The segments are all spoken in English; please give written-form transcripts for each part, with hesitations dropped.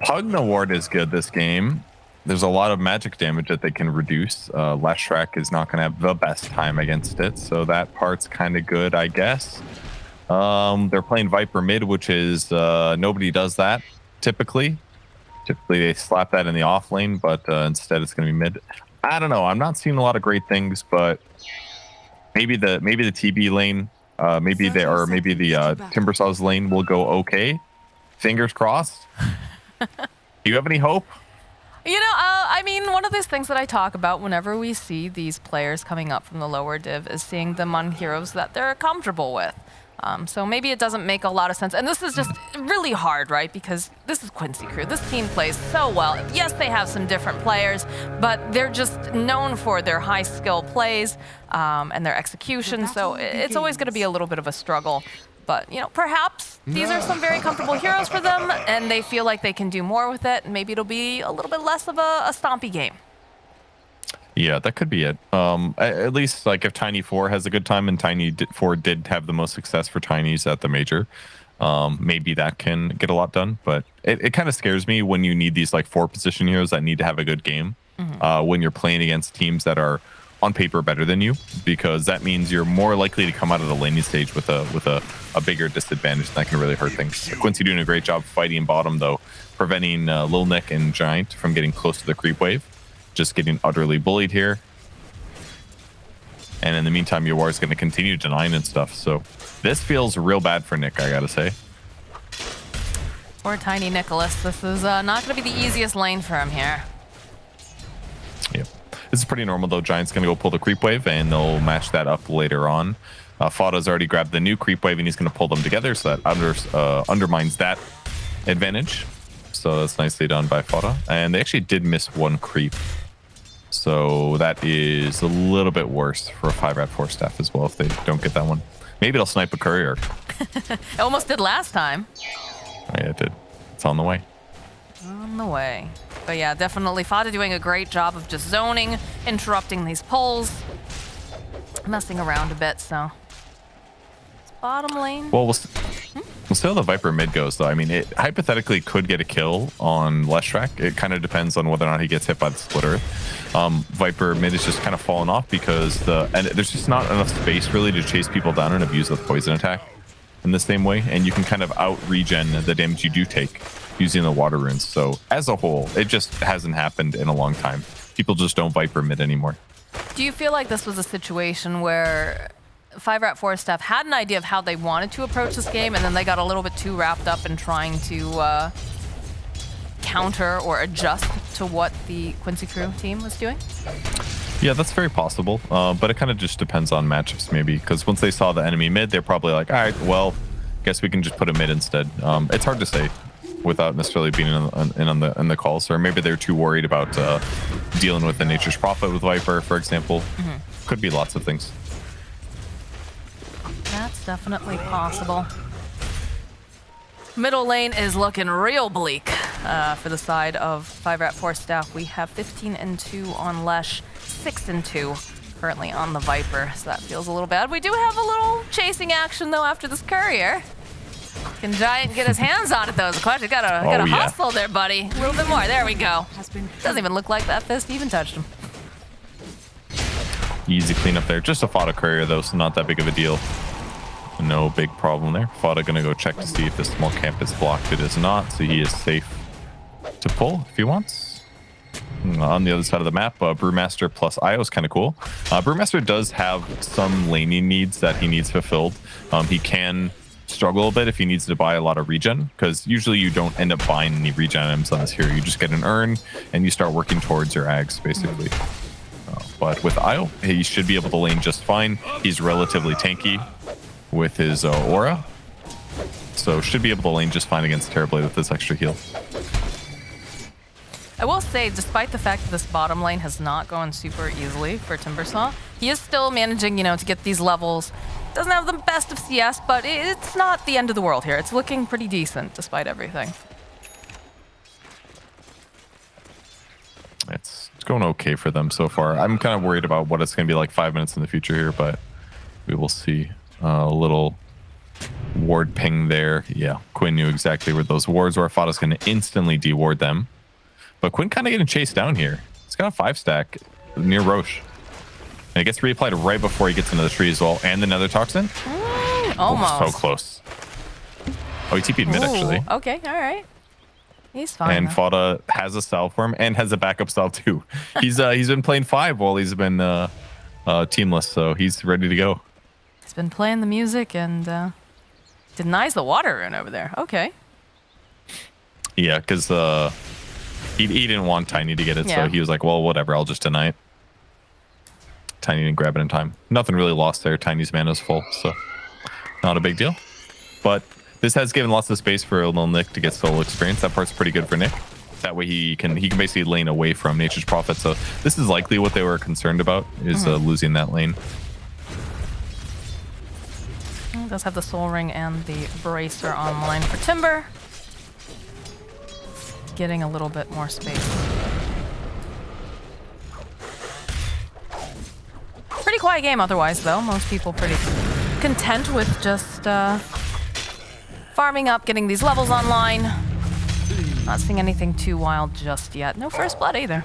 Pugna Ward is good this game. There's a lot of magic damage that they can reduce. Leshrac is not going to have the best time against it, so that part's kind of good, I guess. They're playing Viper mid, which is nobody does that typically. Typically they slap that in the off lane, but instead it's going to be mid. I don't know. I'm not seeing a lot of great things, but maybe the TB lane, maybe the Timbersaw's lane will go okay. Fingers crossed. Do you have any hope? You know, I mean, one of those things that I talk about whenever we see these players coming up from the lower div is seeing them on heroes that they're comfortable with. So maybe it doesn't make a lot of sense. And this is just really hard, right? Because this is Quincy crew. This team plays so well. Yes, they have some different players, but they're just known for their high skill plays and their execution. So it's always going to be a little bit of a struggle. But, you know, perhaps these are some very comfortable heroes for them, and they feel like they can do more with it. And maybe it'll be a little bit less of a stompy game. Yeah, that could be it. At least, like, if Tiny4 has a good time, and Tiny4 did have the most success for Tinies at the major, maybe that can get a lot done. But it kind of scares me when you need these, like, 4-position heroes that need to have a good game when you're playing against teams that are on paper better than you, because that means you're more likely to come out of the laning stage with a bigger disadvantage, and that can really hurt things. Quincy doing a great job fighting bottom, though, preventing Lil Nick and Giant from getting close to the creep wave. Just getting utterly bullied here. And in the meantime, Yawar is going to continue denying and stuff. So this feels real bad for Nick, I gotta say. Poor Tiny Nicholas. This is not going to be the easiest lane for him here. Yep. This is pretty normal, though. Giant's going to go pull the creep wave, and they'll match that up later on. Fada's already grabbed the new creep wave, and he's going to pull them together, so that undermines that advantage. So that's nicely done by Fada. And they actually did miss one creep. So that is a little bit worse for a 5RATFORCESTAFF as well if they don't get that one. Maybe it'll snipe a courier. It almost did last time. Oh, yeah, it did. It's on the way. On the way. But yeah, definitely Fada doing a great job of just zoning, interrupting these pulls, messing around a bit, so. It's bottom lane. Well, we'll see how the Viper mid goes, though. I mean, it hypothetically could get a kill on Leshrac. It kind of depends on whether or not he gets hit by the split earth. Viper mid is just kind of falling off because there's just not enough space really to chase people down and abuse the poison attack in the same way. And you can kind of out-regen the damage you do take using the water runes. So as a whole, it just hasn't happened in a long time. People just don't Viper mid anymore. Do you feel like this was a situation where 5RATFORCESTAFF had an idea of how they wanted to approach this game, and then they got a little bit too wrapped up in trying to counter or adjust to what the Quincy crew team was doing? Yeah, that's very possible, but it kind of just depends on matchups maybe, because once they saw the enemy mid, they're probably like, all right, well, guess we can just put a mid instead. It's hard to say without necessarily being in the calls, or maybe they're too worried about dealing with the Nature's Prophet with Viper, for example. Could be lots of things. That's definitely possible. Middle lane is looking real bleak for the side of 5RATFORCESTAFF. We have 15-2 on Lesh, 6-2 currently on the Viper, so that feels a little bad. We do have a little chasing action though after this courier. Can Giant get his hands on it though? Is the question. Gotta hustle there, buddy. A little bit more. There we go. Doesn't even look like that fist even touched him. Easy cleanup there. Just a Fada courier though, so not that big of a deal. No big problem there. Fada gonna go check to see if this small camp is blocked. It is not, so he is safe to pull if he wants. On the other side of the map, Brewmaster plus Io is kind of cool. Brewmaster does have some laning needs that he needs fulfilled. He can struggle a bit if he needs to buy a lot of regen, because usually you don't end up buying any regen items on this hero. You just get an urn and you start working towards your ags basically. But with Io, he should be able to lane just fine. He's relatively tanky with his aura, so should be able to lane just fine against Terrorblade with this extra heal. I will say, despite the fact that this bottom lane has not gone super easily for Timbersaw, he is still managing, you know, to get these levels. Doesn't have the best of CS, but it's not the end of the world here. It's looking pretty decent despite everything. It's going okay for them so far. I'm kind of worried about what it's going to be like 5 minutes in the future here, but we will see. A little ward ping there. Yeah, Quinn knew exactly where those wards were. Fada's going to instantly deward them. But Quinn kind of getting chased down here. He's got a 5-stack near Roche. And it gets reapplied right before he gets into the tree as well. And the Nether Toxin. Almost. Oh, so close. Oh, he TP'd mid, actually. Okay, all right. He's fine. And Fada has a style for him and has a backup style too. He's been playing 5 while he's been teamless, so he's ready to go. He's been playing the music and denies the water rune over there. Okay. Yeah, because he didn't want Tiny to get it, so he was like, well, whatever, I'll just deny it. Tiny didn't grab it in time. Nothing really lost there. Tiny's mana's full, so not a big deal. But this has given lots of space for little Nick to get solo experience. That part's pretty good for Nick. That way he can basically lane away from Nature's Prophet. So this is likely what they were concerned about, is losing that lane. He does have the Soul Ring and the Bracer online for Timber. Getting a little bit more space. Pretty quiet game otherwise, though. Most people pretty content with just farming up, getting these levels online. Not seeing anything too wild just yet. No first blood either.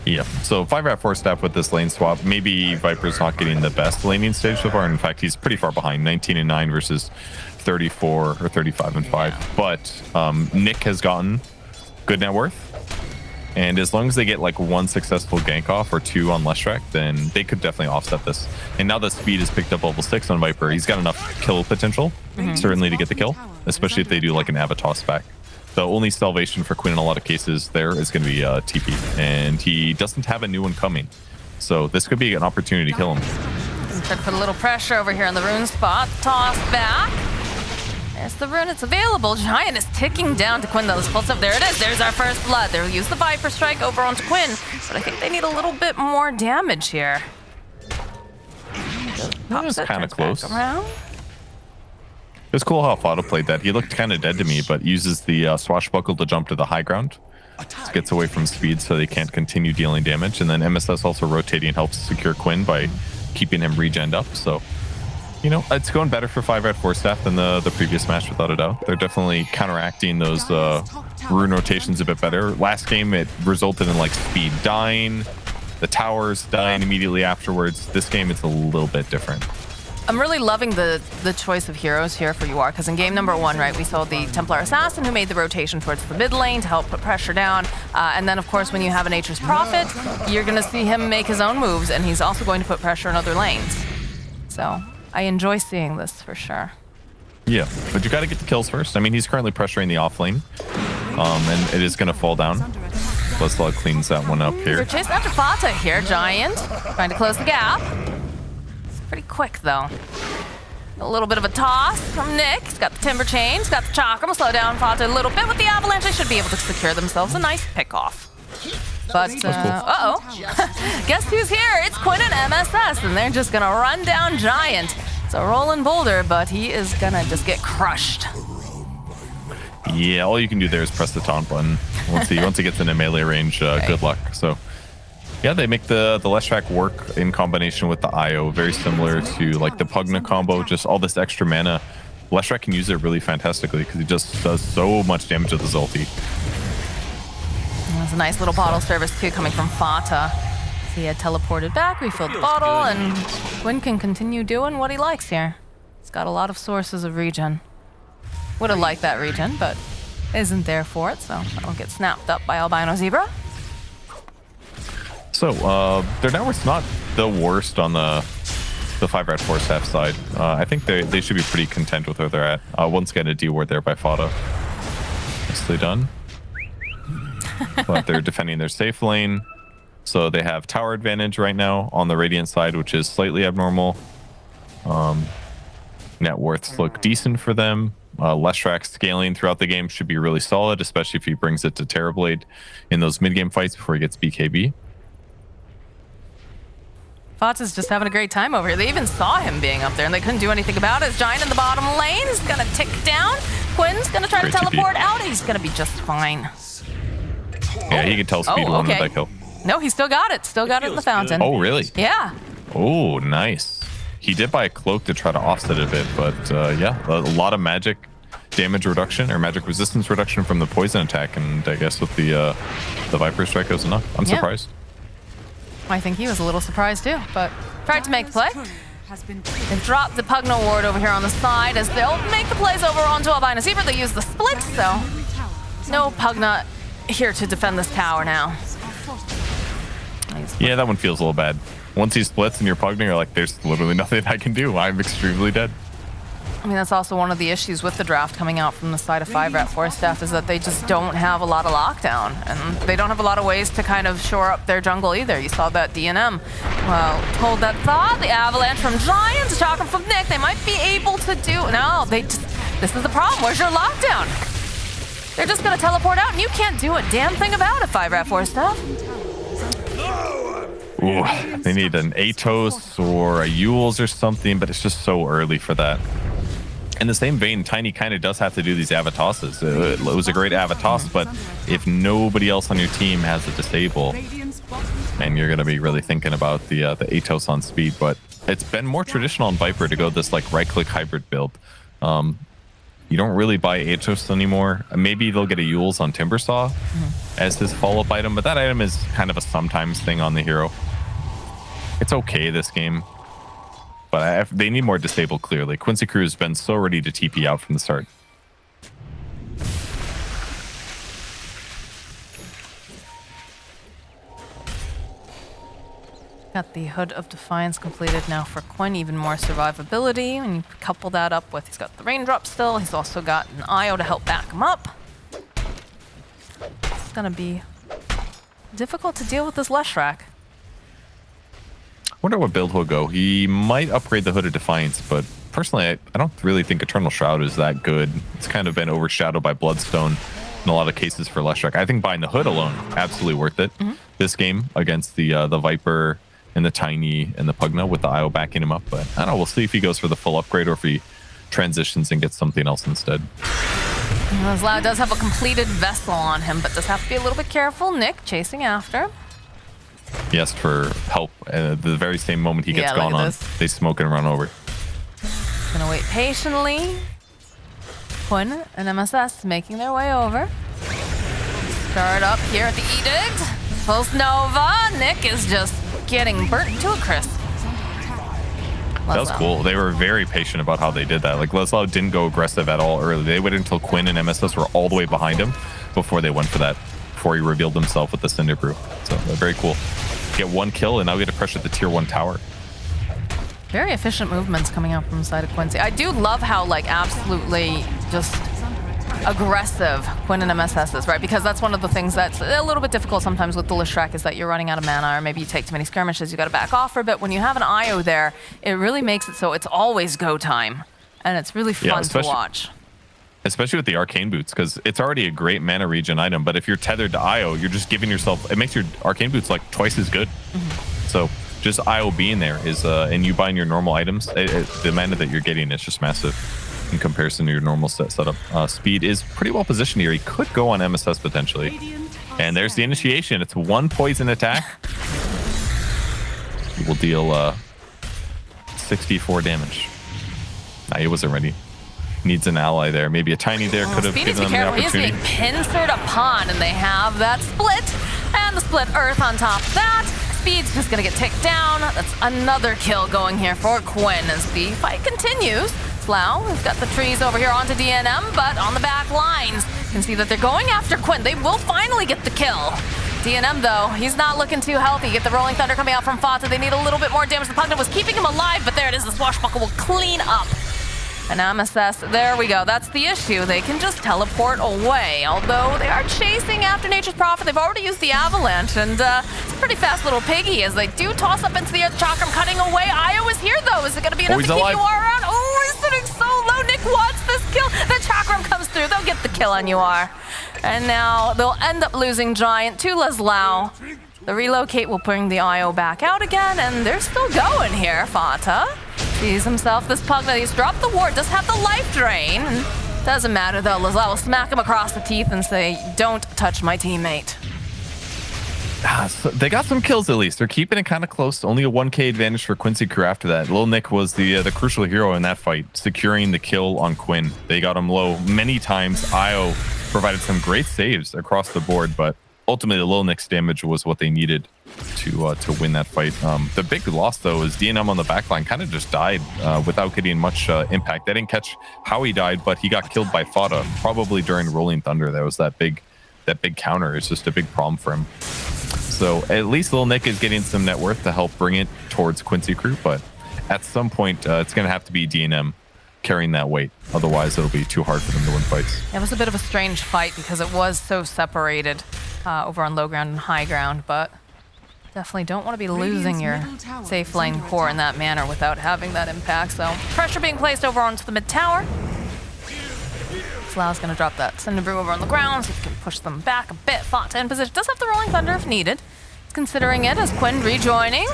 Yeah, so 5RATFORCESTAFF with this lane swap. Maybe Viper's not getting the best laning stage so far. In fact, he's pretty far behind, 19-9 versus 34 or 35-5. But Nick has gotten good net worth. And as long as they get like 1 successful gank off or 2 on Leshrac, then they could definitely offset this. And now that speed is picked up level 6 on Viper, he's got enough kill potential, certainly to get the kill, especially if they do like an Avatos back. The only salvation for Quinn in a lot of cases there is going to be TP, and he doesn't have a new one coming. So this could be an opportunity to kill him. Try to put a little pressure over here on the rune spot. Toss back. There's the rune, it's available. Giant is ticking down to Quinn though. This pulse up, there it is. There's our first blood. They'll use the Viper Strike over onto Quinn, but I think they need a little bit more damage here. That was kind of close. Around. It was cool how Fada played that. He looked kind of dead to me, but uses the swashbuckle to jump to the high ground. Gets away from speed so they can't continue dealing damage. And then MSS also rotating helps secure Quinn by keeping him regened up. So, you know, it's going better for 5RATFORCESTAFF than the previous match, without a doubt. They're definitely counteracting those rune rotations a bit better. Last game, it resulted in like speed dying, the towers dying immediately afterwards. This game, it's a little bit different. I'm really loving the choice of heroes here for UR, because in game number 1, right, we saw the Templar Assassin who made the rotation towards the mid lane to help put pressure down. And then, of course, when you have a Nature's Prophet, you're going to see him make his own moves, and he's also going to put pressure on other lanes. So I enjoy seeing this for sure. Yeah, but you got to get the kills first. I mean, he's currently pressuring the off lane, and it is going to fall down. Let's cleans that one up here. They're chasing after Fata here, Giant, trying to close the gap. Pretty quick, though. A little bit of a toss from Nick. He's got the Timber Chain, he's got the Chakram. Will slow down Fata a little bit with the Avalanche. They should be able to secure themselves a nice pick-off. But, uh-oh. Guess who's here? It's Quinn and MSS, and they're just gonna run down Giant. It's a rolling boulder, but he is gonna just get crushed. Yeah, all you can do there is press the taunt button. Once he gets into melee range, good luck. So, yeah, they make the Leshrac work in combination with the IO, very similar to like the Pugna combo, just all this extra mana. Leshrac can use it really fantastically because he just does so much damage with his ulti. There's a nice little bottle service too coming from Fata. He had teleported back, refilled the bottle, and Quinn can continue doing what he likes here. He's got a lot of sources of regen. Would have liked that regen, but isn't there for it, so that'll get snapped up by Albino Zebra. So, their network's not the worst on the 5RATFORCESTAFF side. I think they should be pretty content with where they're at. Once again, a D-ward there by Fada. Nicely done. But they're defending their safe lane. So they have tower advantage right now on the Radiant side, which is slightly abnormal. Net worths look decent for them. Leshrac scaling throughout the game should be really solid, especially if he brings it to Terrorblade in those mid-game fights before he gets BKB. Fata's just having a great time over here. They even saw him being up there, and they couldn't do anything about it. Giant in the bottom lane is going to tick down. Quinn's going to try to teleport out. He's going to be just fine. Yeah, he can tell speed one with that kill. No, he still got it. Still got it in the fountain. Oh, really? Yeah. Oh, nice. He did buy a cloak to try to offset it a bit, but yeah, a lot of magic damage reduction or magic resistance reduction from the poison attack, and I guess with the Viper strike was enough. I'm surprised. I think he was a little surprised too, but tried to make the play. They dropped the Pugna ward over here on the side as they'll make the plays over onto Albina Zebra. They use the split, so no Pugna here to defend this tower now. Yeah, that one feels a little bad. Once he splits and you're Pugna, you're like, there's literally nothing I can do. I'm extremely dead. I mean, that's also one of the issues with the draft coming out from the side of 5RATFORCESTAFF is that they just don't have a lot of lockdown, and they don't have a lot of ways to kind of shore up their jungle either. You saw that DNM, well, hold that thought. The avalanche from Giant, Chakram from Nick, they might be able to do, no, this is the problem. Where's your lockdown? They're just gonna teleport out and you can't do a damn thing about it, 5RATFORCESTAFF. Ooh, they need an Atos or a Yules or something, but it's just so early for that. In the same vein, Tiny kind of does have to do these Avatosses. It was a great Avatos, but if nobody else on your team has a disable, and you're going to be really thinking about the Atos on speed. But it's been more traditional in Viper to go this like right-click hybrid build. You don't really buy Atos anymore. Maybe they'll get a Yules on Timbersaw as his follow-up item, but that item is kind of a sometimes thing on the hero. It's okay this game. But they need more disable, clearly. Quincy Crew has been so ready to TP out from the start. Got the Hood of Defiance completed now for Quinn, even more survivability. And you couple that up with, he's got the Raindrop still. He's also got an IO to help back him up. It's gonna be difficult to deal with this Leshrac. Wonder what build he'll go. He might upgrade the Hood of Defiance, but personally, I don't really think Eternal Shroud is that good. It's kind of been overshadowed by Bloodstone in a lot of cases for Leshrac. I think buying the Hood alone, absolutely worth it. This game against the Viper and the Tiny and the Pugna with the IO backing him up. But I don't know, we'll see if he goes for the full upgrade or if he transitions and gets something else instead. Zlau does have a completed Vessel on him, but does have to be a little bit careful. Nick chasing after. He asked for help, and at the very same moment he gets gone on, they smoke and run over. Gonna wait patiently. Quinn and MSS making their way over. Start up here at the Edict. Pulse Nova. Nick is just getting burnt to a crisp. That was cool. They were very patient about how they did that. Like, Leslau didn't go aggressive at all early. They waited until Quinn and MSS were all the way behind him before they went for that, before he revealed himself with the Cinder Brew. So, very cool. Get one kill, and now we get to pressure the tier 1 tower. Very efficient movements coming out from the side of Quincy. I do love how, like, absolutely just aggressive Quinn and MSS is, right? Because that's one of the things that's a little bit difficult sometimes with the Leshrac is that you're running out of mana, or maybe you take too many skirmishes, you got to back off for a bit. When you have an IO there, it really makes it so it's always go time, and it's really fun to watch. Especially with the Arcane Boots, because it's already a great mana regen item, but if you're tethered to IO, you're just giving yourself, it makes your Arcane Boots like twice as good. So just IO being there is, and you buying your normal items, the mana that you're getting is just massive in comparison to your normal setup. Speed is pretty well positioned here. He could go on MSS potentially. And there's the initiation. It's one poison attack. He will deal 64 damage. Nah, he wasn't ready. Needs an ally there. Maybe a Tiny there could have given them the opportunity. He is being pincered upon, and they have that split. And the split earth on top of that. Speed's just going to get ticked down. That's another kill going here for Quinn as the fight continues. Slough has got the trees over here onto DNM, but on the back lines, you can see that they're going after Quinn. They will finally get the kill. DNM, though, he's not looking too healthy. Get the Rolling Thunder coming out from Fata. They need a little bit more damage. The Pugna was keeping him alive, but there it is. The Swashbuckle will clean up. And MSS, there we go. That's the issue. They can just teleport away. Although they are chasing after Nature's Prophet. They've already used the Avalanche. And it's a pretty fast little piggy as they do toss up into the earth. Chakram cutting away. Io is here, though. Is it going to be enough to keep you around? Oh, he's sitting so low. Nick wants this kill. The Chakram comes through. They'll get the kill on UR. And now they'll end up losing Giant to Leslau. The relocate will bring the IO back out again. And they're still going here, Fata. Sees himself this Pugna. He's dropped the ward, does have the life drain. Doesn't matter though, Leslau will smack him across the teeth and say, don't touch my teammate. So they got some kills at least. They're keeping it kind of close. Only a 1k advantage for Quincy Crew after that. Lil Nick was the crucial hero in that fight, securing the kill on Quinn. They got him low many times. Io provided some great saves across the board, but ultimately Lil Nick's damage was what they needed to win that fight. The big loss though is DNM on the backline kind of just died without getting much impact. They didn't catch how he died, but he got killed by Fada probably during Rolling Thunder. That was that big counter. It's just a big problem for him. So at least Lil Nick is getting some net worth to help bring it towards Quincy Crew, but at some point it's going to have to be DNM carrying that weight. Otherwise, it'll be too hard for them to win fights. It was a bit of a strange fight because it was so separated over on low ground and high ground, but definitely don't want to be losing your safe lane core in that manner without having that impact. So pressure being placed over onto the mid tower. Slow's going to drop that Cinnabrew over on the ground, so he can push them back a bit. Fata in position. Does have the Rolling Thunder if needed. Considering it as Quinn rejoining.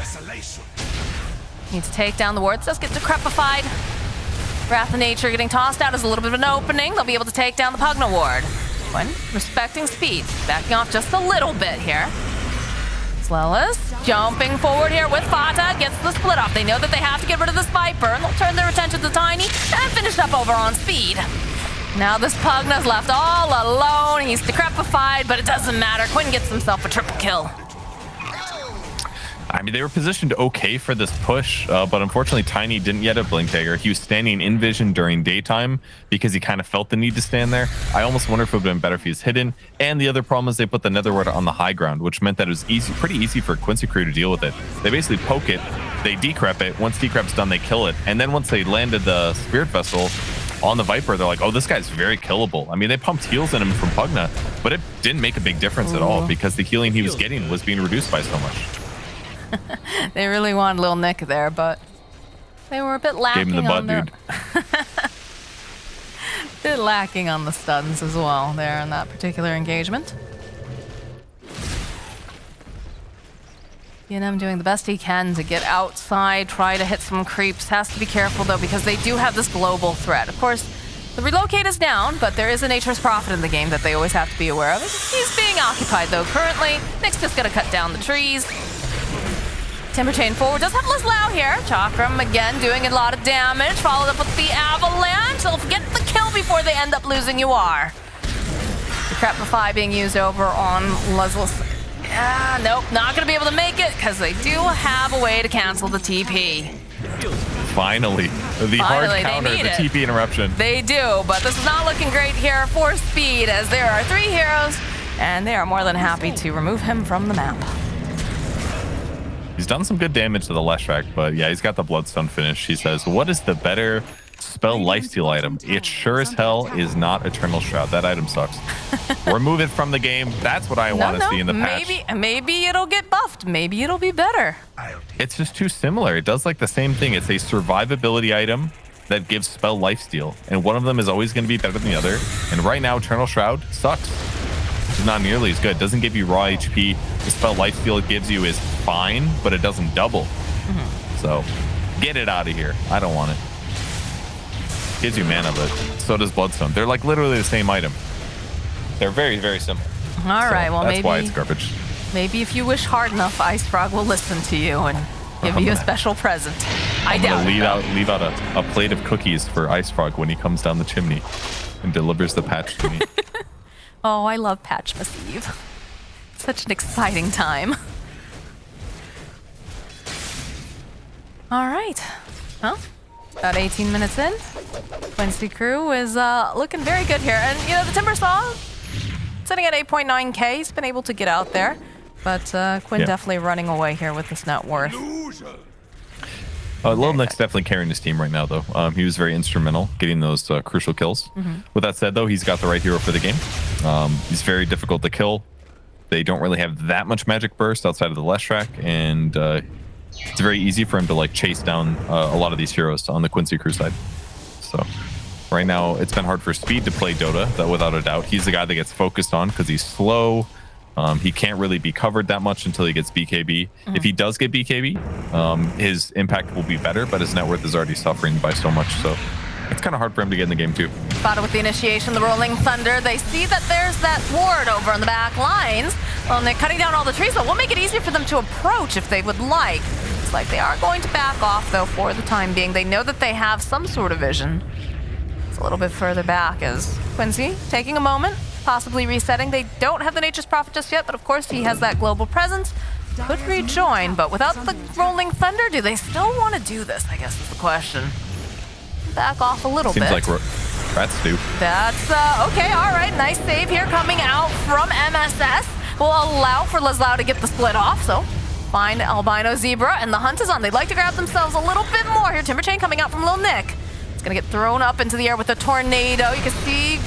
Needs to take down the wards. Does get decrepified. Wrath of Nature getting tossed out as a little bit of an opening. They'll be able to take down the Pugna ward. Quinn respecting speed. Backing off just a little bit here. Slellis jumping forward here with Fata. Gets the split off. They know that they have to get rid of this Viper, and they'll turn their attention to Tiny and finish up over on speed. Now this Pugna's left all alone. He's decrepified, but it doesn't matter. Quinn gets himself a triple kill. I mean, they were positioned okay for this push, but unfortunately Tiny didn't yet have Blink Dagger. He was standing in vision during daytime because he kind of felt the need to stand there. I almost wonder if it would have been better if he was hidden. And the other problem is they put the Nether Ward on the high ground, which meant that it was pretty easy for Quincy Crew to deal with it. They basically poke it, they decrep it. Once decrep's done, they kill it. And then once they landed the Spirit Vessel on the Viper, they're like, oh, this guy's very killable. I mean, they pumped heals in him from Pugna, but it didn't make a big difference at all because the healing he was getting was being reduced by so much. They really wanted Lil Nick there, but they were a bit lacking. Gave him the butt, on the dude. bit lacking on the stuns as well there in that particular engagement. DNM doing the best he can to get outside, try to hit some creeps. Has to be careful though because they do have this global threat. Of course, the relocate is down, but there is a Nature's Prophet in the game that they always have to be aware of. He's being occupied though currently. Nick's just gonna cut down the trees. Timber Chain forward does have Laslau here. Chakram again doing a lot of damage. Followed up with the Avalanche. They'll get the kill before they end up losing You Are. The Crepify being used over on Laslas. Nope, not going to be able to make it because they do have a way to cancel the TP. Finally, hard counter, the TP interruption. They do, but this is not looking great here for Speed as there are 3 heroes and they are more than happy to remove him from the map. He's done some good damage to the Leshrac, but yeah, he's got the Bloodstone finish. He says, what is the better spell lifesteal item? It sure as hell is not Eternal Shroud. That item sucks. Remove it from the game. That's what I want to see in the patch. Maybe it'll get buffed. Maybe it'll be better. It's just too similar. It does like the same thing. It's a survivability item that gives spell lifesteal, and one of them is always going to be better than the other. And right now, Eternal Shroud sucks. It's not nearly as good. Doesn't give you raw HP. The spell lifesteal it gives you is fine, but it doesn't double. So get it out of here. I don't want it. Gives you mana, but so does Bloodstone. They're like literally the same item. They're very, very similar. All right, well, that's why it's garbage. Maybe if you wish hard enough, Ice Frog will listen to you and give you a special present. I doubt it. Leave out a plate of cookies for Ice Frog when he comes down the chimney and delivers the patch to me. Oh, I love Patchmas Eve. Such an exciting time. All right. Well, about 18 minutes in. Quincy Crew is looking very good here. And, you know, the Timbersaw sitting at 8.9k. He's been able to get out there. But Quinn definitely running away here with this net worth. Lil Nick's definitely carrying his team right now, though. He was very instrumental getting those crucial kills. With that said, though, he's got the right hero for the game. He's very difficult to kill. They don't really have that much magic burst outside of the Leshrac, and it's very easy for him to like chase down a lot of these heroes on the Quincy Crew side. So right now, it's been hard for Speed to play Dota, that without a doubt. He's the guy that gets focused on because he's slow. He can't really be covered that much until he gets BKB. If he does get BKB, his impact will be better, but his net worth is already suffering by so much. So It's kind of hard for him to get in the game too. Fada with the initiation, the Rolling Thunder. They see that there's that ward over on the back lines. Well, and they're cutting down all the trees, but we'll make it easier for them to approach if they would like. It's like they are going to back off, though, for the time being. They know that they have some sort of vision. It's a little bit further back as Quincy taking a moment, possibly resetting. They don't have the Nature's Prophet just yet, but of course he has that global presence. Could rejoin, but without the Rolling Thunder, do they still want to do this, I guess is the question. Back off a little bit. Seems like Rats do. That's, okay, all right. Nice save here coming out from MSS. Will allow for Leslau to get the split off, so find Albino Zebra, and the hunt is on. They'd like to grab themselves a little bit more here. Timber Chain coming out from Lil Nick. It's going to get thrown up into the air with a tornado. You can see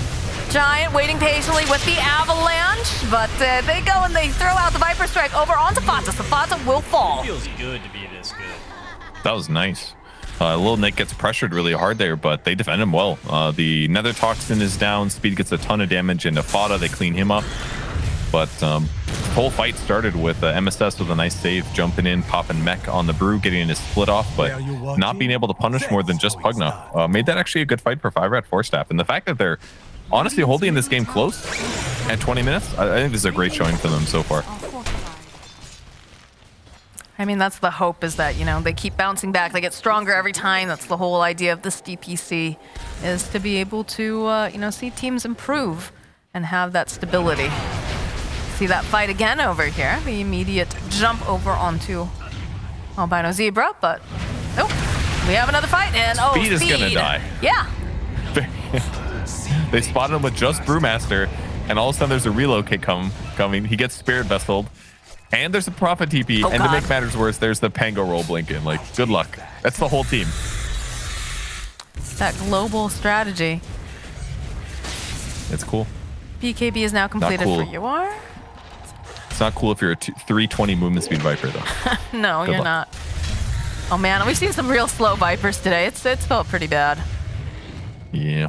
Giant waiting patiently with the avalanche, but they go and they throw out the Viper Strike over onto Fata, so Fata will fall. It feels good to be this good. That was nice. Lil Nick gets pressured really hard there, but they defend him well. The Nether Toxin is down. Speed gets a ton of damage into Fada. They clean him up. But the whole fight started with MSS with a nice save, jumping in, popping mech on the Brew, getting his split off, but not being able to punish more than just Pugna. Made that actually a good fight for 5RATFORCESTAFF. And the fact that they're honestly holding this game close at 20 minutes, I think this is a great showing for them so far. I mean, that's the hope, is that, you know, they keep bouncing back. They get stronger every time. That's the whole idea of this DPC, is to be able to, you know, see teams improve and have that stability. See that fight again over here. The immediate jump over onto Albino Zebra, but nope. We have another fight, and Speed is gonna die. Yeah. They spotted him with just Brewmaster, and all of a sudden there's a reload kit coming. He gets Spirit Vesseled. And there's a Prophet TP, and to make matters worse, there's the Pango roll blinking. Like, good luck. That's the whole team. That global strategy. It's cool. BKB is now completed cool. for you. Are? It's not cool if you're a 320 movement speed Viper, though. No, Good you're luck. not. Oh man, we've seen some real slow Vipers today. It's felt pretty bad. Yeah.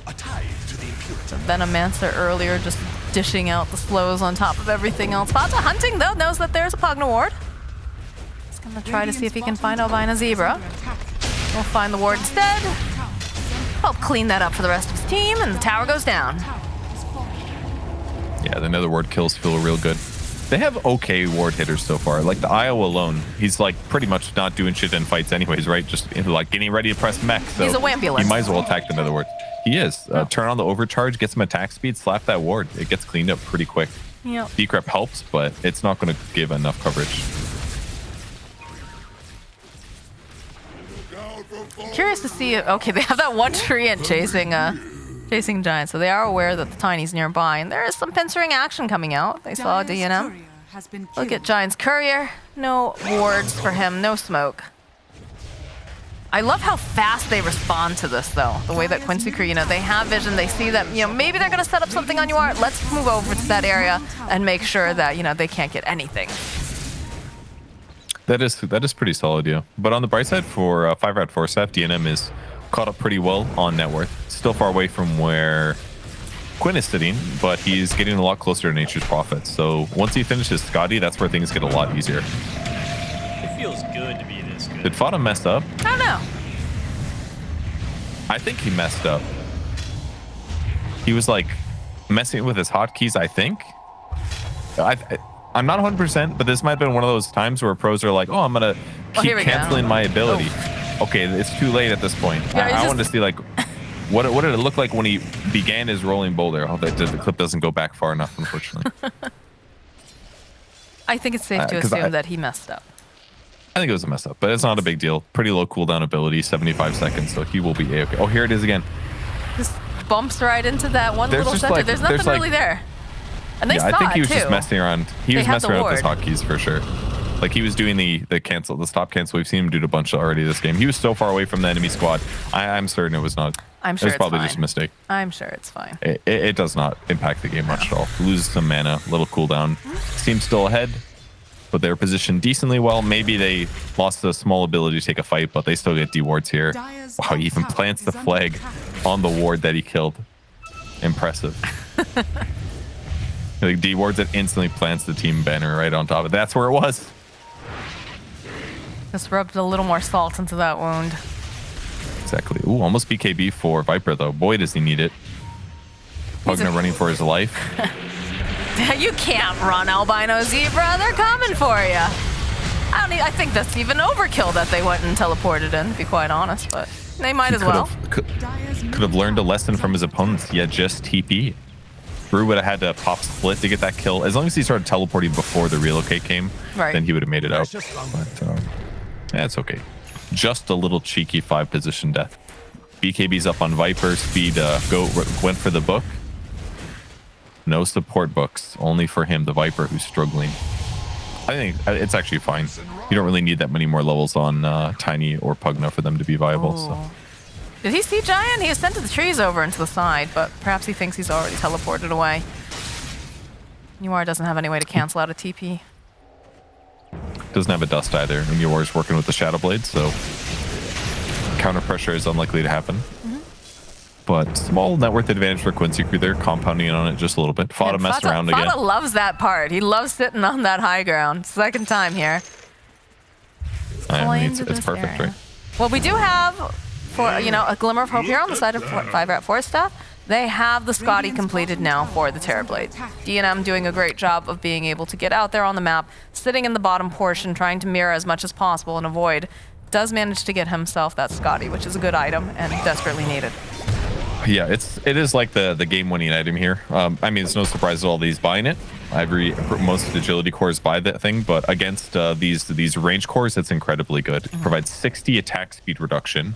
The Venomancer earlier just dishing out the slows on top of everything else. Fata hunting, though, knows that there's a Pugna ward. He's going to try to see if he can find Albino Zebra. We'll find the ward instead. Help clean that up for the rest of his team, and the tower goes down. Yeah, the Nether ward kills feel real good. They have okay ward hitters so far. Like the IO alone, he's like pretty much not doing shit in fights anyways, right? Just like getting ready to press mech. So He's a Wambulance. He might as well attack the Nether ward. He is. Turn on the overcharge, get some attack speed, slap that ward. It gets cleaned up pretty quick. Yep. Decrep helps, but it's not going to give enough coverage. Curious to see. Okay, they have that one treant chasing Giant, so they are aware that the Tiny's nearby, and there is some pincering action coming out. They saw DNM. Look at Giant's courier. No wards for him. No smoke. I love how fast they respond to this, though. The way that Quincy Crew, you know, they have vision. They see that, you know, maybe they're going to set up something on you. Let's move over to that area and make sure that, you know, they can't get anything. That is pretty solid, yeah. But on the bright side for 5RATFORCESTAFF, DNM is caught up pretty well on net worth. Still far away from where Quinn is sitting, but he's getting a lot closer to Nature's Prophet. So once he finishes Scotty, that's where things get a lot easier. It feels good to be this good. Did Fada mess up? I don't know. I think he messed up. He was like messing with his hotkeys, I think. I'm not 100%, but this might have been one of those times where pros are like, oh, I'm going to keep canceling my ability. Okay, it's too late at this point. Yeah, I wanted to see, like, what did it look like when he began his rolling boulder? Oh, the clip doesn't go back far enough, unfortunately. I think it's safe to assume that he messed up. I think it was a mess up, but it's not a big deal. Pretty low cooldown ability, 75 seconds, so he will be A-okay. Oh, here it is again. Just bumps right into that one little center. Like, there's nothing really there. And they saw I think he was too. just messing around. He was messing around with his hotkeys for sure. Like he was doing the stop cancel. We've seen him do it a bunch already this game. He was so far away from the enemy squad. I'm certain it was not. I'm sure it was probably just a mistake. I'm sure it's fine. It does not impact the game much at all. Loses some mana, little cooldown. Team's still ahead, but they're positioned decently well. Maybe they lost a small ability to take a fight, but they still get D-wards here. Wow, he even plants the flag on the ward that he killed. Impressive. Like D-wards, it instantly plants the team banner right on top of it. That's where it was. Just rubbed a little more salt into that wound. Exactly. Ooh, almost BKB for Viper, though. Boy, does he need it. Pugna running for his life. You can't run, Albino Zebra. They're coming for you. I think that's even overkill that they went and teleported in, to be quite honest, but they might as well. Could have learned a lesson from his opponents. Yeah, just TP. Brew would have had to pop split to get that kill. As long as he started teleporting before the relocate came, then he would have made it out. But yeah, it's okay. Just a little cheeky 5-position death. BKB's up on Viper. Speed went for the book. No support books, only for him, the Viper, who's struggling. I think it's actually fine. You don't really need that many more levels on Tiny or Pugna for them to be viable. So. Did he see Giant? He was sent to the trees over into the side, but perhaps he thinks he's already teleported away. Nuar doesn't have any way to cancel out a TP. Doesn't have a dust either, and Nuar's working with the Shadow Blade, so counter pressure is unlikely to happen. But small net worth advantage for Quincy crew. They're compounding on it just a little bit. Fada messed around again. Fada loves that part. He loves sitting on that high ground. Second time here. I mean, it's perfect, right? Well, we do have, for a glimmer of hope here on the side of 5RATFORCESTAFF. They have the Scotty completed now for the Terrorblade. DNM doing a great job of being able to get out there on the map, sitting in the bottom portion, trying to mirror as much as possible and avoid. Does manage to get himself that Scotty, which is a good item and desperately needed. Yeah, it is like the game-winning item here. I mean, it's no surprise at all that he's buying it. Most agility cores buy that thing, but against these range cores, it's incredibly good. It provides 60 attack speed reduction.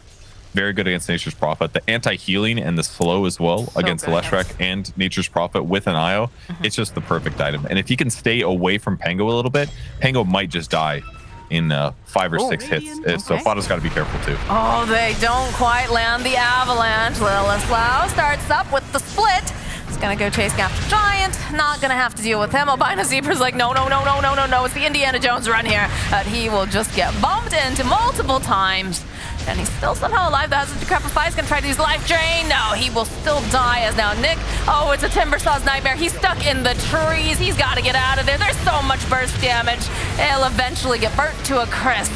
Very good against Nature's Prophet. The anti-healing and the slow as well against the Leshrac and Nature's Prophet with an IO. It's just the perfect item. And if he can stay away from Pango a little bit, Pango might just die in 5 or 6 hits. So Fada's got to be careful too. Oh, they don't quite land the avalanche. Lilithlow starts up with the split. He's gonna go chasing after Giant. Not gonna have to deal with him. Albino Zebra's like, no. It's the Indiana Jones run here. He will just get bumped into multiple times. And he's still somehow alive. The Hazard Decrepify is going to try to use Life Drain. No, he will still die as now Nick. Oh, it's a Timbersaw's nightmare. He's stuck in the trees. He's got to get out of there. There's so much burst damage. It'll eventually get burnt to a crisp.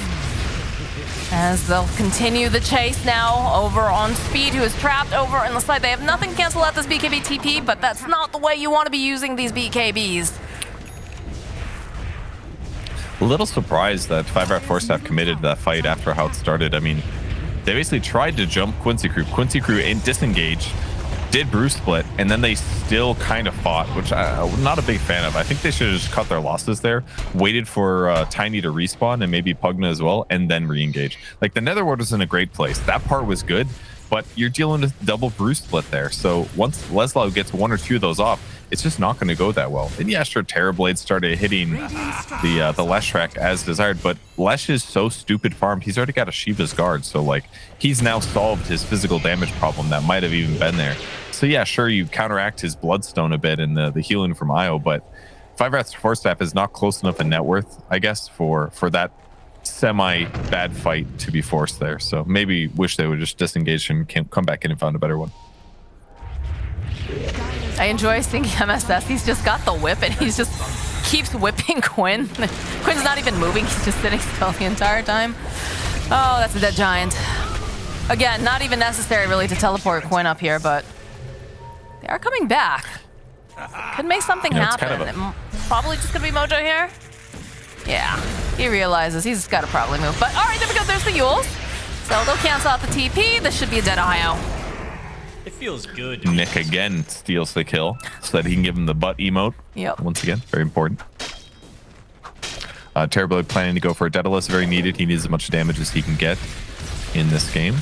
As they'll continue the chase now over on Speed, who is trapped over in the side. They have nothing to cancel out this BKB TP, but that's not the way you want to be using these BKBs. A little surprised that 5RATFORCESTAFF committed to that fight after how it started. I mean, they basically tried to jump Quincy crew. Quincy crew disengaged, did brew split, and then they still kind of fought, which I'm not a big fan of. I think they should have just cut their losses there, waited for Tiny to respawn and maybe Pugna as well, and then re-engage. Like, the Netherworld was in a great place. That part was good, but you're dealing with double brew split there. So once Leslau gets 1 or 2 of those off, it's just not going to go that well. And yeah, sure, Terrorblade started hitting the Leshrac as desired, but Lesh is so stupid farmed. He's already got a Shiva's Guard, so like he's now solved his physical damage problem that might have even been there. So yeah, sure, you counteract his Bloodstone a bit and the healing from Io, but 5RATFORCESTAFF is not close enough in net worth, I guess, for that semi-bad fight to be forced there. So maybe wish they would just disengage and come back in and found a better one. I enjoy seeing MSS. He's just got the whip and he's just keeps whipping Quinn. Quinn's not even moving. He's just sitting still the entire time. Oh, that's a dead Giant. Again, not even necessary really to teleport Quinn up here, but they are coming back. Could make something happen. Kind of probably just gonna be Mojo here. Yeah, he realizes he's got to probably move. But all right, there we go. There's the Yules. So they'll cancel out the TP. This should be a dead IO. It feels good. Nick again steals the kill so that he can give him the butt emote. Yep. Once again, very important. Terrorblade planning to go for a Daedalus, very needed. He needs as much damage as he can get in this game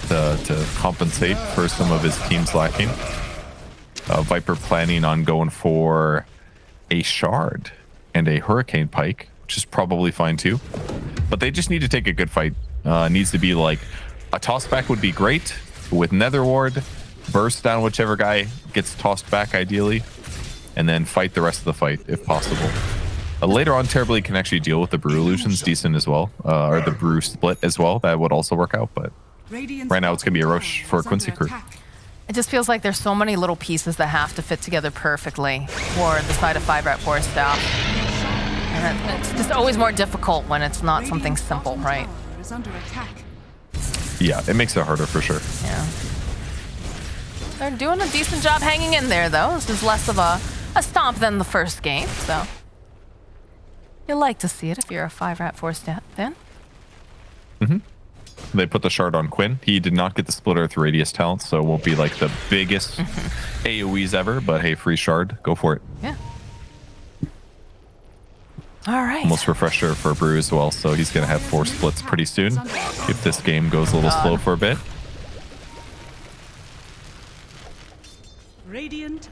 to compensate for some of his team's lacking. Viper planning on going for a Shard and a Hurricane Pike, which is probably fine too. But they just need to take a good fight. Needs to be like a toss back would be great with Nether Ward. Burst down whichever guy gets tossed back ideally, and then fight the rest of the fight if possible. Later on, Terrorblade can actually deal with the brew illusions decent as well, or the brew split as well. That would also work out, but right now it's gonna be a rush for Quincy crew. It just feels like there's so many little pieces that have to fit together perfectly for the side of 5RATFORCESTAFF. And it's just always more difficult when it's not something simple, right? Yeah, it makes it harder for sure. Yeah. They're doing a decent job hanging in there, though. This is less of a stomp than the first game, so you'll like to see it if you're a 5RATFORCESTAFF fan. They put the shard on Quinn. He did not get the split earth radius talent, so it won't be like the biggest AoEs ever, but hey, free shard, go for it. Yeah. All right. Almost refresher for Brew as well, so he's going to have 4 splits pretty soon if this game goes a little slow for a bit.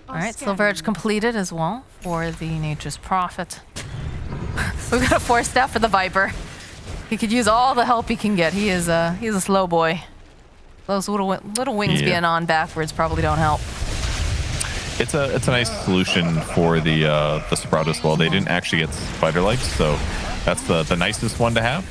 All right, Silver Edge completed as well for the Nature's Prophet. We've got a 4-step for the Viper. He could use all the help he can get. He's a slow boy. Those little wings being on backwards probably don't help. It's a nice solution for the Sprout as well. They didn't actually get spider legs, so that's the nicest one to have.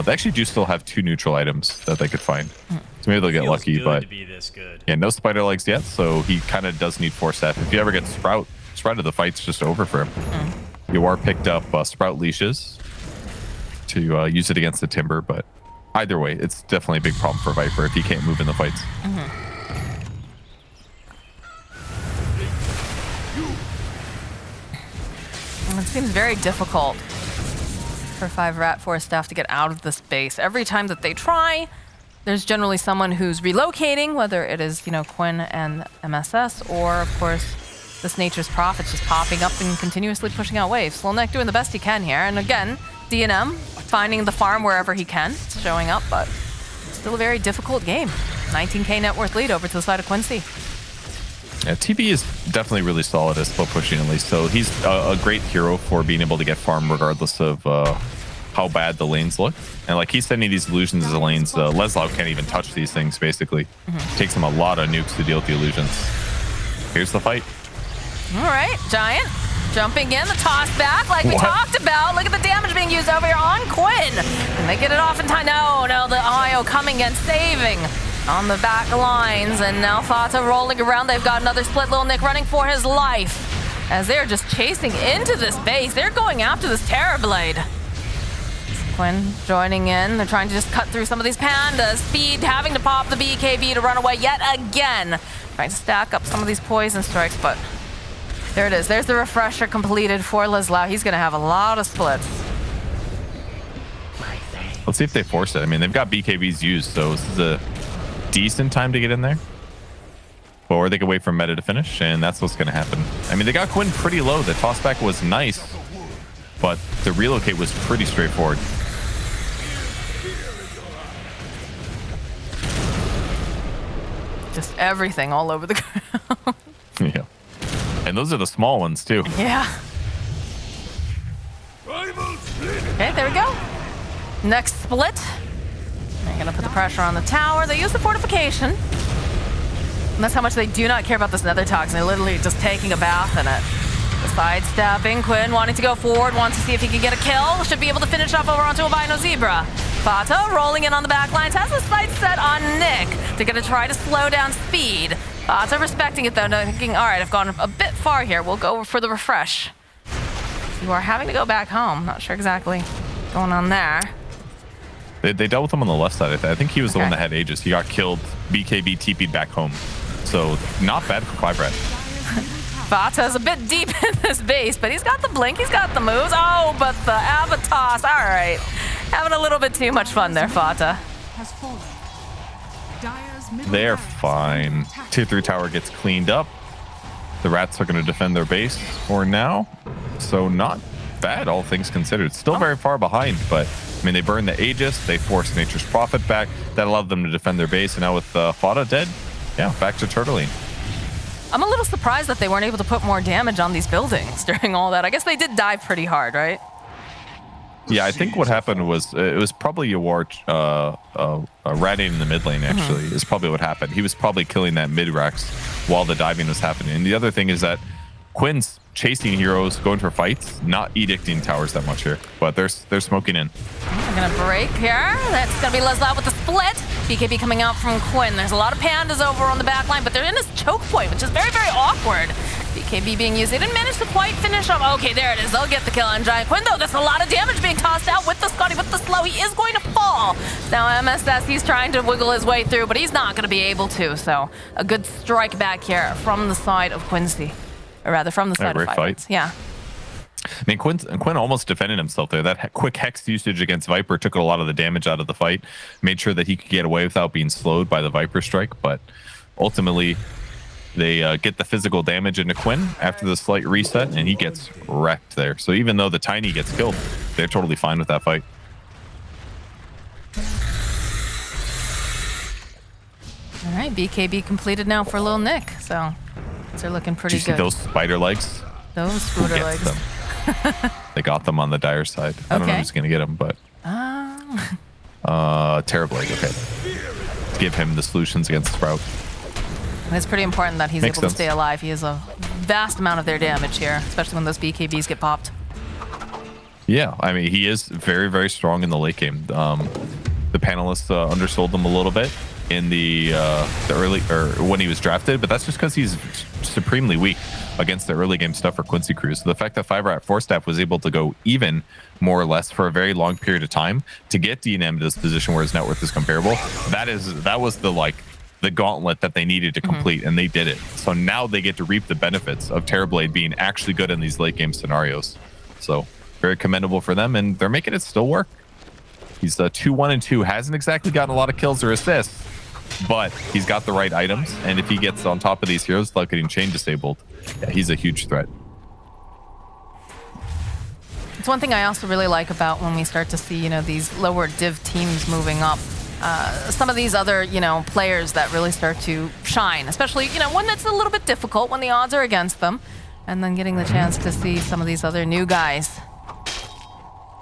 They actually do still have 2 neutral items that they could find, so maybe they'll get lucky. But to be this good. yeah, no spider legs yet, so he kind of does need 4-staff. If you ever get Sprout of the fight's just over for him. You are picked up Sprout leashes to use it against the Timber, but either way, it's definitely a big problem for Viper if he can't move in the fights. It seems very difficult for 5RATFORCESTAFF to get out of this base. Every time that they try, there's generally someone who's relocating, whether it is, Quinn and MSS, or of course, this Nature's Prophet just popping up and continuously pushing out waves. Slowneck doing the best he can here, and again, DNM finding the farm wherever he can, showing up, but still a very difficult game. 19k net worth lead over to the side of Quincy. Yeah, TB is definitely really solid at slow pushing at least, so he's a great hero for being able to get farm regardless of how bad the lanes look. And like he's sending these illusions as the lanes, Leslau can't even touch these things basically. Takes him a lot of nukes to deal with the illusions. Here's the fight. All right, Giant jumping in, the toss back like we talked about. Look at the damage being used over here on Quinn. And they get it off in time. No, the IO coming and saving on the back lines, and now Fata rolling around. They've got another split. Little Nick running for his life as they're just chasing into this base. They're going after this Terrorblade. Quinn joining in. They're trying to just cut through some of these pandas. Speed having to pop the BKB to run away yet again. Trying to stack up some of these poison strikes, but there it is. There's the refresher completed for Leslau. He's going to have a lot of splits. Let's see if they force it. I mean, they've got BKBs used, so this is a decent time to get in there. Or they could wait for meta to finish, and that's what's going to happen. I mean, they got Quinn pretty low. The tossback was nice, but the relocate was pretty straightforward. Just everything all over the ground. Yeah. And those are the small ones, too. Yeah. Okay, there we go. Next split. They're going to put the pressure on the tower. They use the fortification. And that's how much they do not care about this nether toxin. They're literally just taking a bath in it. The sidestepping. Quinn wanting to go forward, wants to see if he can get a kill. Should be able to finish off over onto Albino Zebra. Fata rolling in on the back lines. Has a sight set on Nick. They're going to try to slow down speed. Fata respecting it though, thinking, all right, I've gone a bit far here. We'll go for the refresh. You are having to go back home. Not sure exactly what's going on there. They dealt with him on the left side. I think he was the one that had Aegis. He got killed. BKB TP'd back home. So not bad for 5RAT. Fata's a bit deep in this base, but he's got the blink, he's got the moves. Oh, but the Avatos. All right. Having a little bit too much fun there, Fata. They're fine. Tier 3 tower gets cleaned up. The Rats are going to defend their base for now. So not bad, all things considered. Still very far behind, but I mean, they burned the Aegis. They forced Nature's Prophet back. That allowed them to defend their base. And now with Fata dead, yeah, back to turtling. I'm a little surprised that they weren't able to put more damage on these buildings during all that. I guess they did dive pretty hard, right? Yeah, I think what happened was it was probably Yawar ratting in the mid lane, actually, is probably what happened. He was probably killing that mid-Rex while the diving was happening. And the other thing is that Quinn's chasing heroes, going for fights, not edicting towers that much here. But they're smoking in. They're going to break here. That's going to be Leslau with the split. BKB coming out from Quinn. There's a lot of pandas over on the back line, but they're in this choke point, which is very, very awkward. BKB being used. They didn't manage to quite finish up. Okay, there it is. They'll get the kill on Giant Quinn, though. That's a lot of damage being tossed out with the Scotty, with the slow. He is going to fall. Now, MSS, he's trying to wiggle his way through, but he's not going to be able to. So, a good strike back here from the side of Quincy. Or rather, from the side of 5RATs. Yeah. I mean, Quinn almost defended himself there. That quick Hex usage against Viper took a lot of the damage out of the fight. Made sure that he could get away without being slowed by the Viper strike. But ultimately, they get the physical damage into Quinn after the slight reset, and he gets wrecked there. So even though the Tiny gets killed, they're totally fine with that fight. All right, BKB completed now for Lil Nick. So they're looking pretty Did you see good. those spider legs? Those scooter legs. Them? They got them on the Dire side. I don't know who's gonna get them, but terrible leg. Okay, give him the solutions against Sprout. And it's pretty important that he's Makes able sense. to stay alive. He has a vast amount of their damage here, especially when those BKBs get popped. Yeah, I mean, he is very, very strong in the late game. The panelists undersold him a little bit in the early, or when he was drafted, but that's just because he's supremely weak against the early game stuff for Quincy Cruz. So the fact that 5RATFORCESTAFF was able to go even more or less for a very long period of time to get DNM to this position where his net worth is comparable, that was the gauntlet that they needed to complete, and they did it. So now they get to reap the benefits of Terrorblade being actually good in these late game scenarios. So very commendable for them, and they're making it still work. He's 2-1-2, hasn't exactly gotten a lot of kills or assists, but he's got the right items, and if he gets on top of these heroes without getting chain disabled, yeah, he's a huge threat. It's one thing I also really like about when we start to see, these lower div teams moving up. Some of these other, players that really start to shine, especially, when it's a little bit difficult, when the odds are against them, and then getting the chance to see some of these other new guys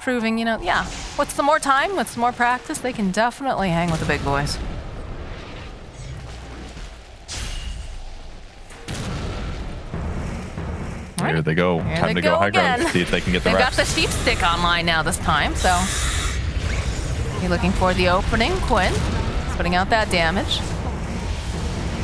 proving, yeah, with some more time, with some more practice, they can definitely hang with the big boys. Here they go. Time to go high ground. See if they can get the They've got reps. the sheep stick online now this time, so you're looking for the opening. Quinn putting out that damage.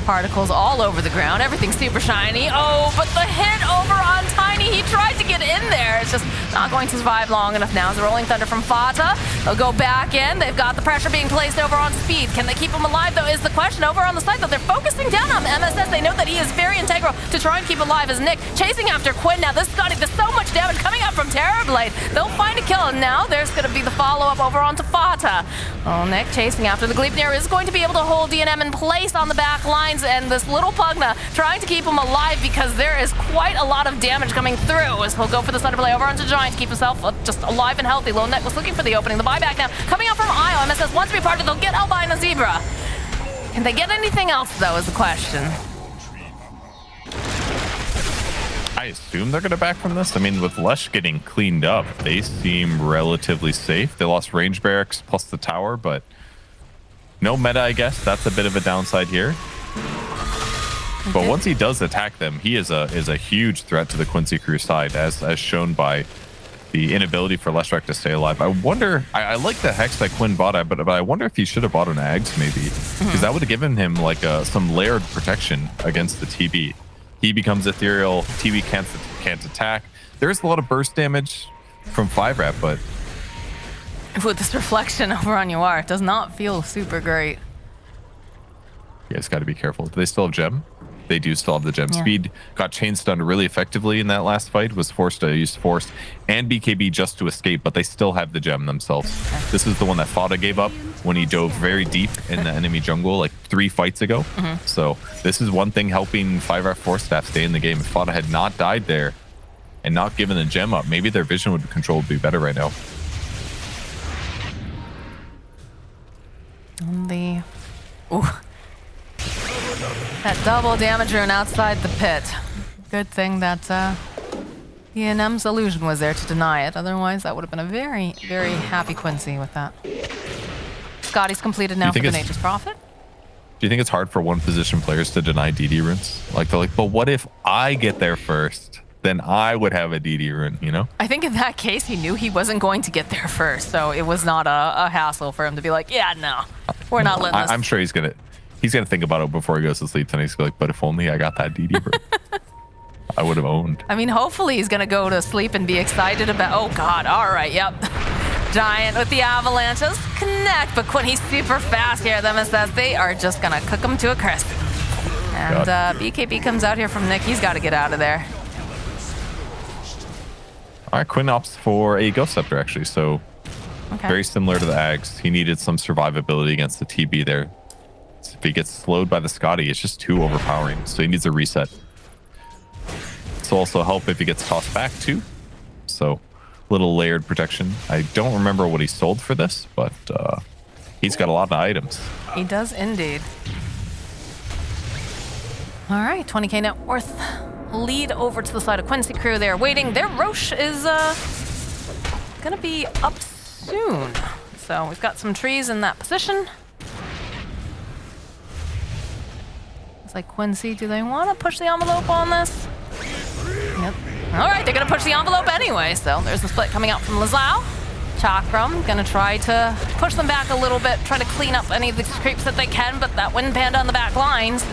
Particles all over the ground. Everything's super shiny. Oh, but the hit over on Tiny. He tried to get in there. It's just not going to survive long enough now. It's a Rolling Thunder from Fata. They'll go back in. They've got the pressure being placed over on Speed. Can they keep him alive, though, is the question. Over on the side, though, they're focusing down on MSS. They know that he is very integral to try and keep alive as Nick chasing after Quinn. Now, this Scotty, there's so much damage coming out from Terrorblade. They'll find a kill, and now there's going to be the follow-up over onto Fata. Oh, Nick chasing after the Gleipnir is going to be able to hold DNM in place on the back lines, and this little Pugna trying to keep him alive because there is quite a lot of damage coming through as he'll go for the Thunderplay over onto Giant to keep himself just alive and healthy. Lone Net was looking for the opening. The buyback now coming out from Io. MSS wants to be part of it. They'll get Albine and Zebra. Can they get anything else, though, is the question. I assume they're going to back from this. I mean, with Lesh getting cleaned up, they seem relatively safe. They lost range barracks plus the tower, but no meta, I guess. That's a bit of a downside here. But once he does attack them, he is a huge threat to the Quincy Crew side, as shown by the inability for Leshrac to stay alive. I wonder, I like the Hex that Quinn bought, but I wonder if he should have bought an Ags maybe, because that would have given him like some layered protection against the TB. He becomes ethereal, TB can't attack. There's a lot of burst damage from 5RAT, but With this reflection over on Yuar, it does not feel super great. you guys got to be careful. Do they still have gem? They do still have the gem. Yeah. Speed got chain stunned really effectively in that last fight, was forced to use Force and BKB just to escape, but they still have the gem themselves. This is the one that Fata gave up when he dove very deep in the enemy jungle like 3 fights ago. So this is one thing helping 5RATFORCESTAFF stay in the game. If Fata had not died there and not given the gem up, maybe their vision control would be better right now. Ooh. That double damage rune outside the pit. Good thing that ENM's illusion was there to deny it. Otherwise, that would have been a very, very happy Quincy with that. Scotty's completed now for the Nature's Prophet. Do you think it's hard for one position players to deny DD runes? Like, they're like, but what if I get there first? Then I would have a DD rune, you know? I think in that case, he knew he wasn't going to get there first, so it was not a hassle for him to be like, yeah, no, we're not letting this. I'm sure he's gonna think about it before he goes to sleep tonight. He's like, but if only I got that DD rune. I would have owned. I mean, hopefully he's going to go to sleep and be excited about... Oh, God. All right. Yep. Giant with the avalanches. Connect. But Quinn, he's super fast here. Them says they are just going to cook him to a crisp. And BKB comes out here from Nick. He's got to get out of there. All right, Quinn opts for a Ghost Scepter, actually. So very similar to the Ags. He needed some survivability against the TB there. So if he gets slowed by the Scotty, it's just too overpowering. So he needs a reset. This will also help if he gets tossed back, too. So little layered protection. I don't remember what he sold for this, but he's got a lot of items. He does indeed. All right, 20k net worth. Lead over to the side of Quincy crew. They're waiting. Their Roche is gonna be up soon. So we've got some trees in that position. It's like Quincy, do they want to push the envelope on this? Yep. All right, they're gonna push the envelope anyway. So there's the split coming out from Lazao. Chakram gonna try to push them back a little bit, try to clean up any of the creeps that they can, but that Wind Panda on the back lines,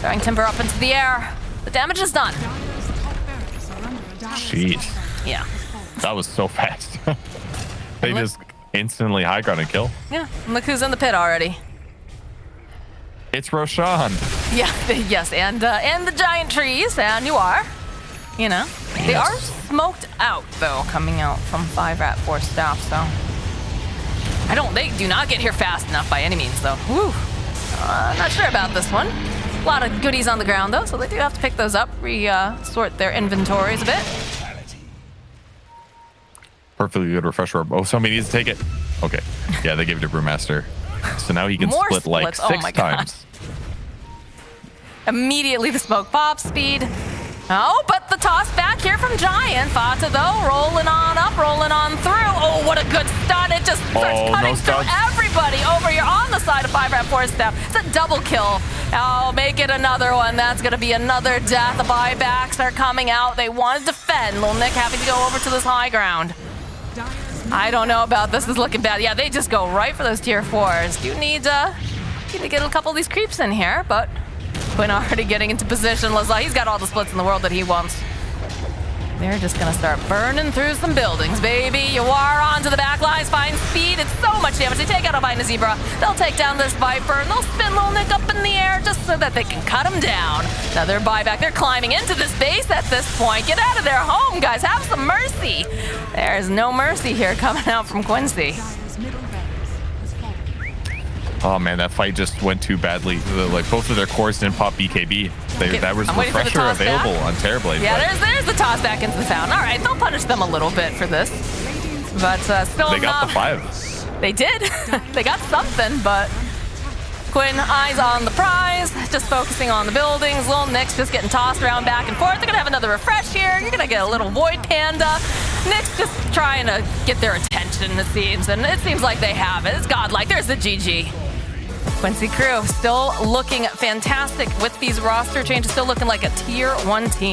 throwing Timber up into the air. The damage is done. Jeez. Yeah. That was so fast. They just instantly high ground and kill. Yeah, and look who's in the pit already. It's Roshan. Yeah, yes, and the giant trees, and you are. You know, they are smoked out though, coming out from 5RATFORCESTAFF. So they do not get here fast enough by any means though. Woo. Not sure about this one. A lot of goodies on the ground though, so they do have to pick those up, sort their inventories a bit. Perfectly good refresher. Oh, somebody needs to take it. Okay. Yeah, they gave it to Brewmaster. So now he can More split like splits. 6 times. Immediately the smoke pop speed. Oh, but the toss back here from Giant. Fata though, rolling on up, rolling on through. Oh, what a good stun. It just starts cutting through everybody over here on the side of 5RATFORCESTAFF. It's a double kill. Oh, make it another one. That's going to be another death. The buybacks are coming out. They want to defend. Lil Nick having to go over to this high ground. I don't know about this. Is looking bad. Yeah, they just go right for those tier 4s. Do need to get a couple of these creeps in here, but Quinn already getting into position. He's got all the splits in the world that he wants. They're just gonna start burning through some buildings, baby. Yawar onto the back lines, find speed. It's so much damage. They take out Albina Zebra. They'll take down this Viper, and they'll spin Lil Nick up in the air just so that they can cut him down. Another buyback. They're climbing into this base at this point. Get out of their home, guys. Have some mercy. There's no mercy here coming out from Quincy. Oh man, that fight just went too badly. Like both of their cores didn't pop BKB. That was refresher available on Terrorblade. Yeah, there's the toss back into the fountain. All right, they'll punish them a little bit for this, but still they got the 5. They did. They got something, but Quinn eyes on the prize, just focusing on the buildings. Lil Nick's just getting tossed around back and forth. They're gonna have another refresh here. You're gonna get a little Void Panda. Nick's just trying to get their attention, it seems, and it seems like they have it. It's godlike. There's the GG. Quincy crew still looking fantastic with these roster changes, still looking like a tier 1 team.